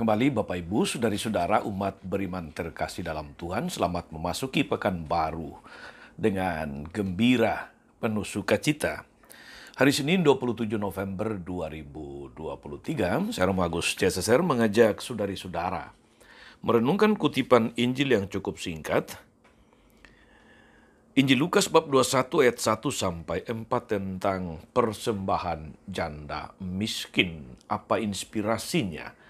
kembali Bapak Ibu, saudari-saudara umat beriman terkasih dalam Tuhan. Selamat memasuki pekan baru dengan gembira, penuh sukacita. Hari Senin 27 November 2023, saya Romo Agus CSSR mengajak saudari-saudara merenungkan kutipan Injil yang cukup singkat. Injil Lukas bab 21 ayat 1 sampai 4 tentang persembahan janda miskin. Apa inspirasinya?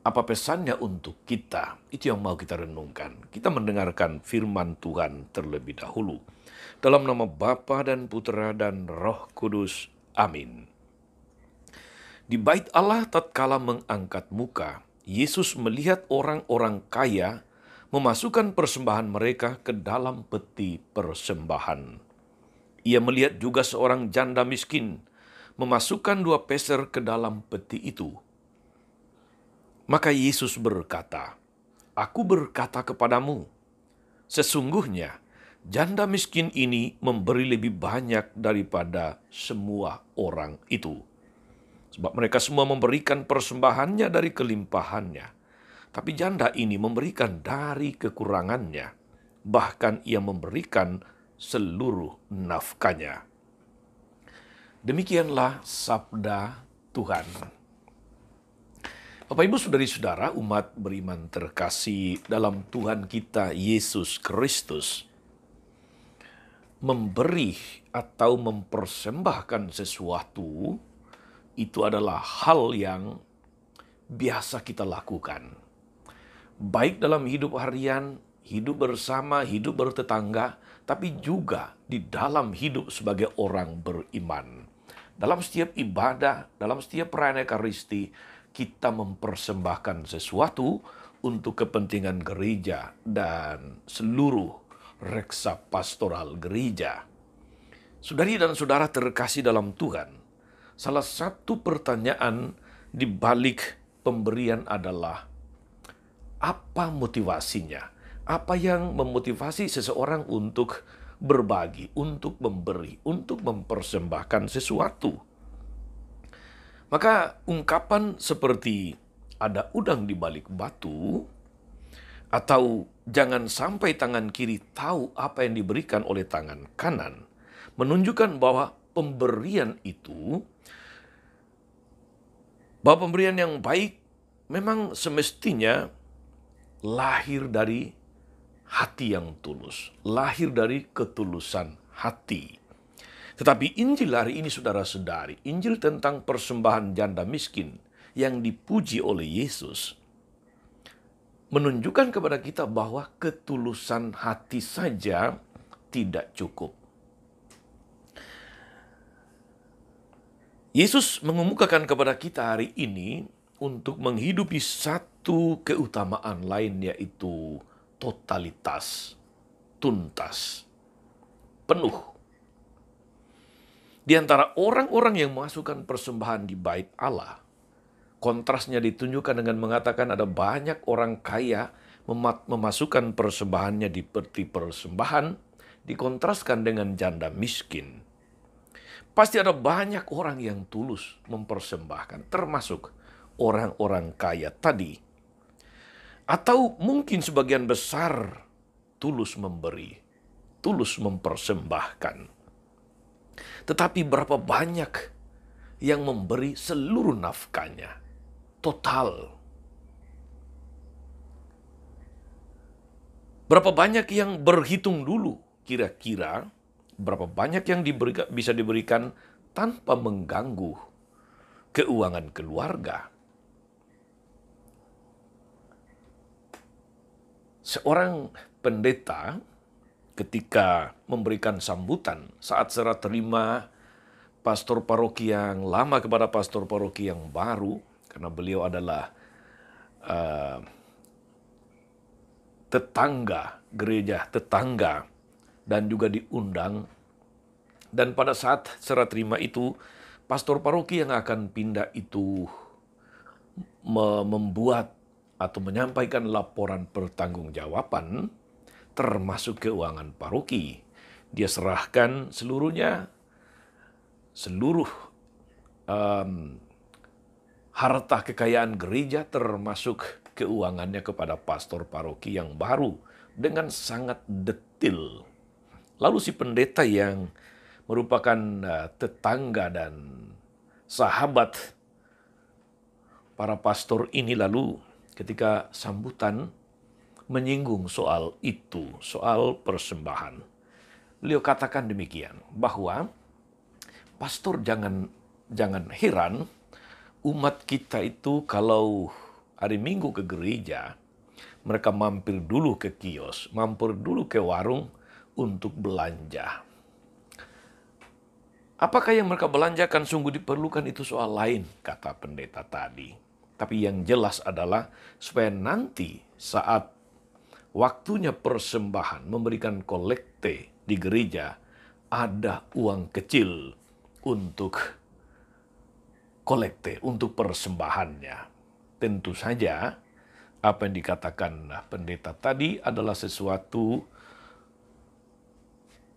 Apa pesannya untuk kita? Itu yang mau kita renungkan. Kita mendengarkan firman Tuhan terlebih dahulu. Dalam nama Bapa dan Putera dan Roh Kudus. Amin. Di bait Allah tatkala mengangkat muka, Yesus melihat orang-orang kaya memasukkan persembahan mereka ke dalam peti persembahan. Ia melihat juga seorang janda miskin memasukkan 2 peser ke dalam peti itu. Maka Yesus berkata, "Aku berkata kepadamu, sesungguhnya janda miskin ini memberi lebih banyak daripada semua orang itu. Sebab mereka semua memberikan persembahannya dari kelimpahannya. Tapi janda ini memberikan dari kekurangannya. Bahkan ia memberikan seluruh nafkahnya." Demikianlah sabda Tuhan. Bapak Ibu saudari-saudara umat beriman terkasih dalam Tuhan kita Yesus Kristus, memberi atau mempersembahkan sesuatu itu adalah hal yang biasa kita lakukan. Baik dalam hidup harian, hidup bersama, hidup bertetangga, tapi juga di dalam hidup sebagai orang beriman. Dalam setiap ibadah, dalam setiap perayaan Ekaristi, kita mempersembahkan sesuatu untuk kepentingan gereja dan seluruh reksa pastoral gereja. Saudari dan saudara terkasih dalam Tuhan, salah satu pertanyaan di balik pemberian adalah, apa motivasinya? Apa yang memotivasi seseorang untuk berbagi, untuk memberi, untuk mempersembahkan sesuatu? Maka ungkapan seperti ada udang di balik batu, atau jangan sampai tangan kiri tahu apa yang diberikan oleh tangan kanan, menunjukkan bahwa pemberian itu, bahwa pemberian yang baik memang semestinya lahir dari hati yang tulus, lahir dari ketulusan hati. Tetapi Injil hari ini saudara-saudari, Injil tentang persembahan janda miskin yang dipuji oleh Yesus, menunjukkan kepada kita bahwa ketulusan hati saja tidak cukup. Yesus mengemukakan kepada kita hari ini untuk menghidupi satu keutamaan lain, yaitu totalitas, tuntas, penuh. Di antara orang-orang yang memasukkan persembahan di bait Allah, kontrasnya ditunjukkan dengan mengatakan ada banyak orang kaya memasukkan persembahannya di peti persembahan, dikontraskan dengan janda miskin. Pasti ada banyak orang yang tulus mempersembahkan, termasuk orang-orang kaya tadi. Atau mungkin sebagian besar tulus memberi, tulus mempersembahkan. Tetapi berapa banyak yang memberi seluruh nafkahnya, total? Berapa banyak yang berhitung dulu kira-kira berapa banyak yang bisa diberikan tanpa mengganggu keuangan keluarga? Seorang pendeta ketika memberikan sambutan saat serah terima pastor paroki yang lama kepada pastor paroki yang baru, karena beliau adalah tetangga, gereja tetangga, dan juga diundang. Dan pada saat serah terima itu, pastor paroki yang akan pindah itu membuat atau menyampaikan laporan pertanggungjawaban termasuk keuangan paroki. Dia serahkan seluruhnya, seluruh harta kekayaan gereja termasuk keuangannya kepada pastor paroki yang baru dengan sangat detail. Lalu si pendeta yang merupakan tetangga dan sahabat para pastor ini lalu ketika sambutan menyinggung soal itu, soal persembahan. Beliau katakan demikian, bahwa pastor jangan heran umat kita itu kalau hari Minggu ke gereja, mereka mampir dulu ke kios, mampir dulu ke warung untuk belanja. Apakah yang mereka belanjakan sungguh diperlukan, itu soal lain, kata pendeta tadi. Tapi yang jelas adalah supaya nanti saat waktunya persembahan, memberikan kolekte di gereja, ada uang kecil untuk kolekte, untuk persembahannya. Tentu saja apa yang dikatakan pendeta tadi adalah sesuatu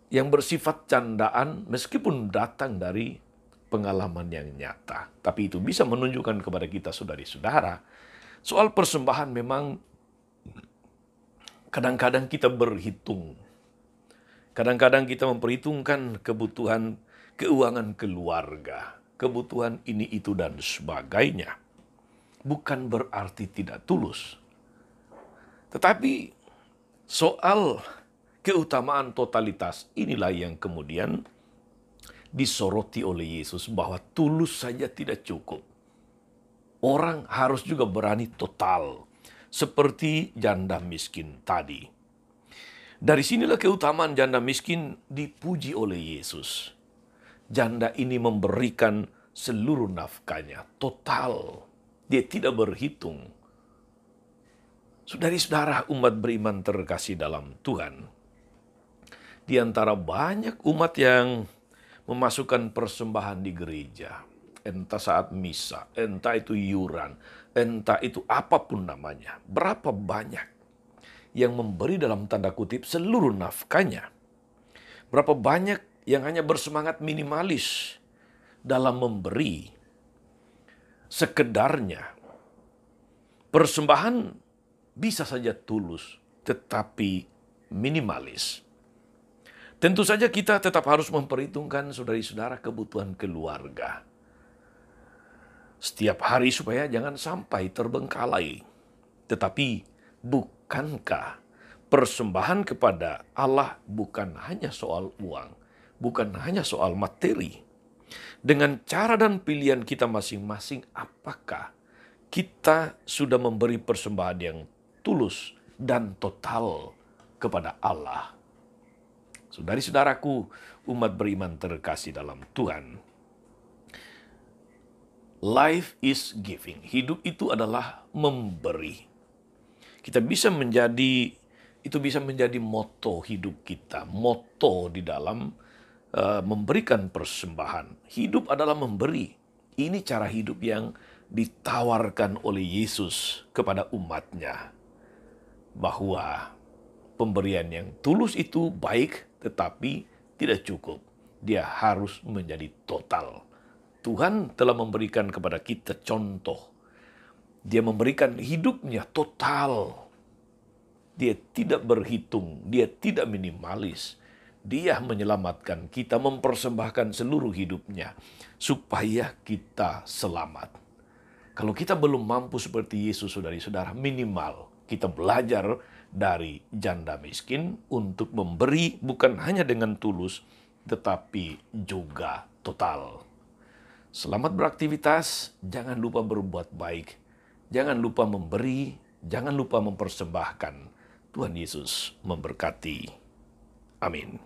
yang bersifat candaan meskipun datang dari pengalaman yang nyata. Tapi itu bisa menunjukkan kepada kita, saudari-saudara, soal persembahan memang kadang-kadang kita berhitung. Kadang-kadang kita memperhitungkan kebutuhan keuangan keluarga, kebutuhan ini, itu, dan sebagainya. Bukan berarti tidak tulus. Tetapi soal keutamaan totalitas inilah yang kemudian disoroti oleh Yesus, bahwa tulus saja tidak cukup. Orang harus juga berani total, seperti janda miskin tadi. Dari sinilah keutamaan janda miskin dipuji oleh Yesus. Janda ini memberikan seluruh nafkahnya, total. Dia tidak berhitung. Saudari-saudara umat beriman terkasih dalam Tuhan, di antara banyak umat yang memasukkan persembahan di gereja, entah saat misa, entah itu iuran, entah itu apapun namanya, berapa banyak yang memberi dalam tanda kutip seluruh nafkahnya. Berapa banyak yang hanya bersemangat minimalis dalam memberi sekedarnya. Persembahan bisa saja tulus, tetapi minimalis. Tentu saja kita tetap harus memperhitungkan, saudari-saudara, kebutuhan keluarga setiap hari supaya jangan sampai terbengkalai. Tetapi bukankah persembahan kepada Allah bukan hanya soal uang, bukan hanya soal materi? Dengan cara dan pilihan kita masing-masing, apakah kita sudah memberi persembahan yang tulus dan total kepada Allah? Saudari-saudaraku, umat beriman terkasih dalam Tuhan, life is giving. Hidup itu adalah memberi. Kita bisa menjadi, itu bisa menjadi moto hidup kita, moto di dalam memberikan persembahan. Hidup adalah memberi. Ini cara hidup yang ditawarkan oleh Yesus kepada umatnya. Bahwa pemberian yang tulus itu baik, tetapi tidak cukup. Dia harus menjadi total. Tuhan telah memberikan kepada kita contoh. Dia memberikan hidupnya total. Dia tidak berhitung, dia tidak minimalis. Dia menyelamatkan kita, mempersembahkan seluruh hidupnya supaya kita selamat. Kalau kita belum mampu seperti Yesus, saudari-saudara, minimal kita belajar dari janda miskin untuk memberi bukan hanya dengan tulus, tetapi juga total. Selamat beraktivitas, jangan lupa berbuat baik, jangan lupa memberi, jangan lupa mempersembahkan. Tuhan Yesus memberkati. Amin.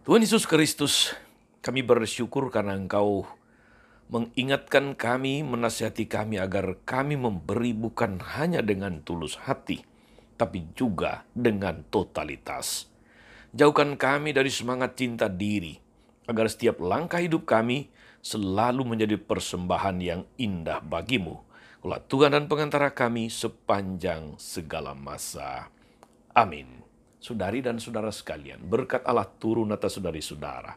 Tuhan Yesus Kristus, kami bersyukur karena Engkau mengingatkan kami, menasihati kami agar kami memberi bukan hanya dengan tulus hati, tapi juga dengan totalitas. Jauhkan kami dari semangat cinta diri, agar setiap langkah hidup kami selalu menjadi persembahan yang indah bagimu. Kaulah Tuhan dan pengantara kami sepanjang segala masa. Amin. Saudari dan saudara sekalian, berkat Allah turun atas saudari-saudara.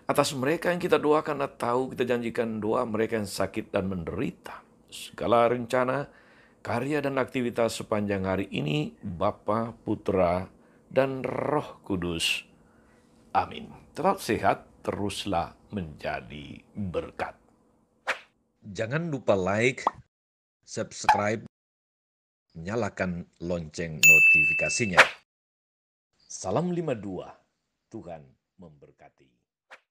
Atas mereka yang kita doakan atau kita janjikan doa, mereka yang sakit dan menderita. Segala rencana, karya dan aktivitas sepanjang hari ini, Bapa, Putra, dan Roh Kudus. Amin. Tetap sehat, teruslah menjadi berkat. Jangan lupa like, subscribe, nyalakan lonceng notifikasinya. Salam 52, Tuhan memberkati.